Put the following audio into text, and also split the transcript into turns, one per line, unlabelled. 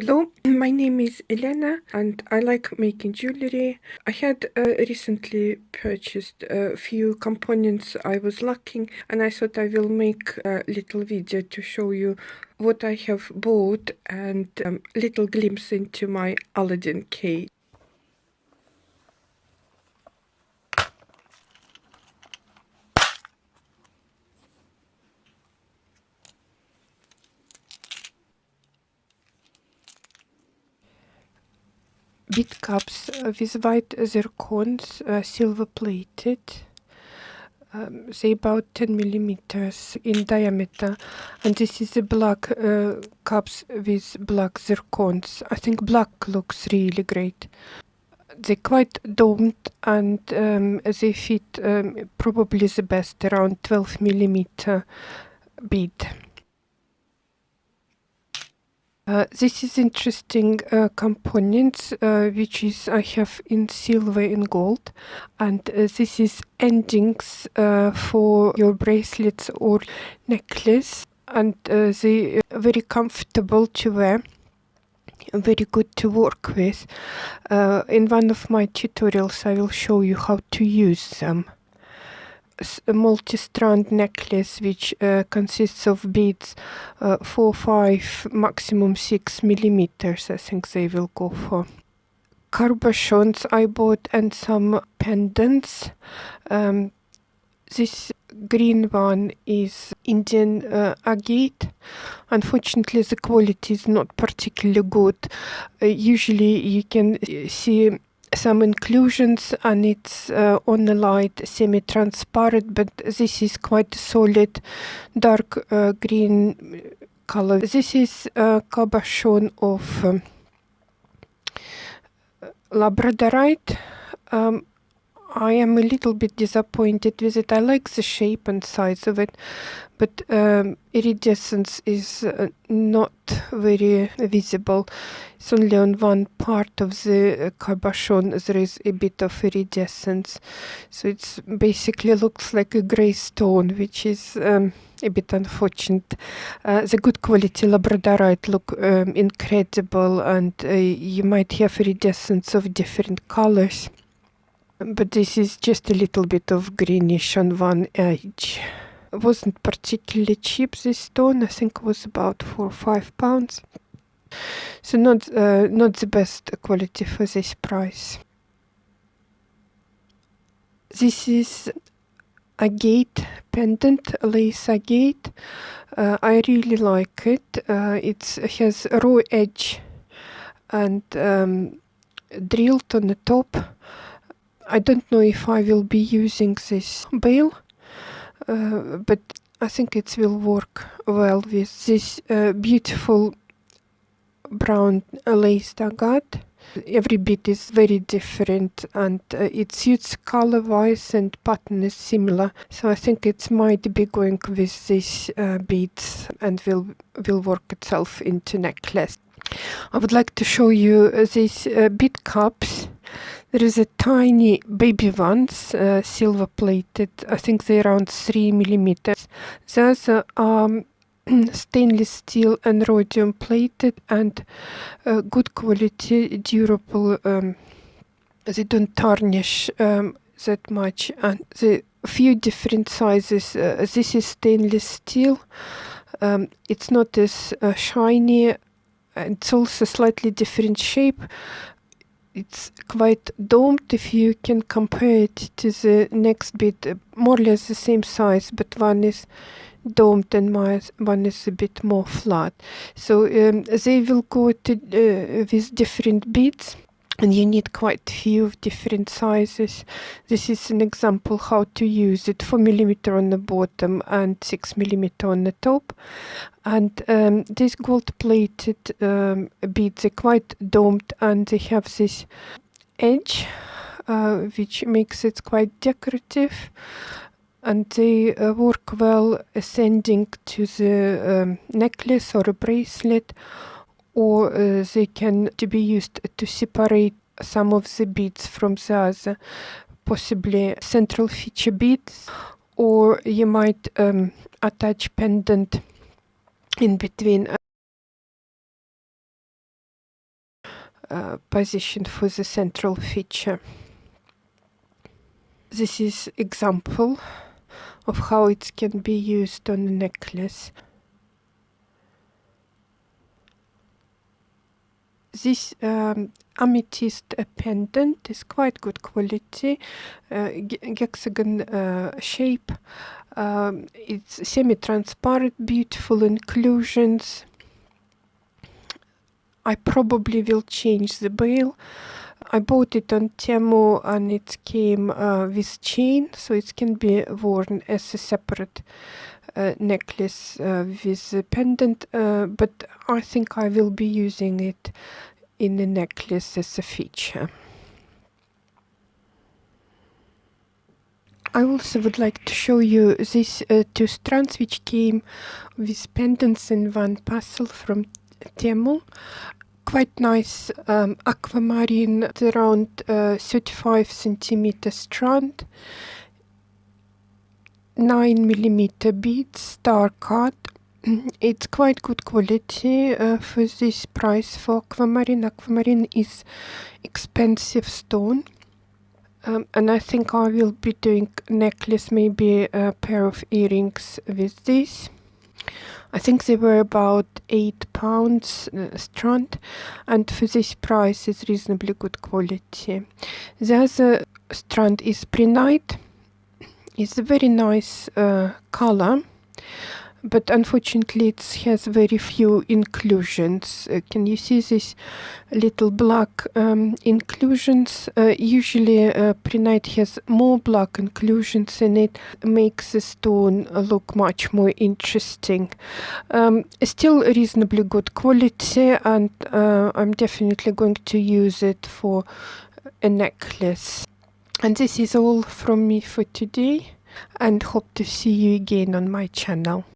Hello, my name is Elena and I like making jewellery. I had recently purchased a few components I was lacking, and I thought I will make a little video to show you what I have bought and little glimpse into my Aladdin case. Bead cups with white zircons, silver plated. Say about 10 millimeters in diameter, and this is the black cups with black zircons. I think black looks really great. They're quite domed, and they fit probably the best around 12 millimeter bead. This is interesting components which is I have in silver and gold, and this is endings for your bracelets or necklace, and they are very comfortable to wear, very good to work with. In one of my tutorials I will show you how to use them. A multi-strand necklace which consists of beads 4, 5, maximum 6 millimeters. I think they will go for. Cabochons I bought, and some pendants. This green one is Indian agate. Unfortunately the quality is not particularly good. Usually you can see some inclusions, and it's on the light semi-transparent, but this is quite solid dark green color. This is a cabochon of labradorite. I am a little bit disappointed with it. I like the shape and size of it, but iridescence is not very visible. It's only on one part of the cabochon there is a bit of iridescence, so it's basically looks like a grey stone, which is a bit unfortunate. The good quality labradorite look incredible, and you might have iridescence of different colors. But this is just a little bit of greenish on one edge. It wasn't particularly cheap, this stone. I think it was about 4 or 5 pounds. So not the best quality for this price. This is agate pendant, lace agate. I really like it. It has a raw edge and drilled on the top. I don't know if I will be using this bail, but I think it will work well with this beautiful brown lace agate. Every bead is very different, and it suits color wise, and pattern is similar, so I think it might be going with these beads and will work itself into necklace. I would like to show you these bead cups. There is a tiny baby ones, silver plated. I think they're around 3 millimeters. Those are stainless steel and rhodium plated, and good quality, durable. They don't tarnish that much, and the few different sizes. This is stainless steel. It's not as shiny. It's also slightly different shape. It's quite domed if you can compare it to the next bead, more or less the same size, but one is domed and one is a bit more flat. So they will go to with different beads, and you need quite a few different sizes. This is an example how to use it. 4 millimeter on the bottom and 6 millimeter on the top. And these gold plated beads are quite domed, and they have this edge which makes it quite decorative, and they work well ascending to the necklace or a bracelet, or they can be used to separate some of the beads from the other, possibly central feature beads, or you might attach pendant in between position for the central feature. This is example of how it can be used on a necklace. This amethyst pendant is quite good quality, hexagon shape. It's semi-transparent, beautiful inclusions. I probably will change the bail. I bought it on Temu and it came with chain, so it can be worn as a separate necklace with a pendant, but I think I will be using it in a necklace as a feature. I also would like to show you these two strands which came with pendants in one parcel from Temu. Quite nice aquamarine, around 35 centimeter strand, 9mm beads, star cut. It's quite good quality for this price for aquamarine. Aquamarine is expensive stone. And I think I will be doing necklace, maybe a pair of earrings with this. I think they were about £8 strand, and for this price is reasonably good quality. The other strand is Prehnite. It's a very nice color, but unfortunately it has very few inclusions. Can you see these little black inclusions? Usually Prehnite has more black inclusions in it, makes the stone look much more interesting. Still reasonably good quality, and I'm definitely going to use it for a necklace. And this is all from me for today, and hope to see you again on my channel.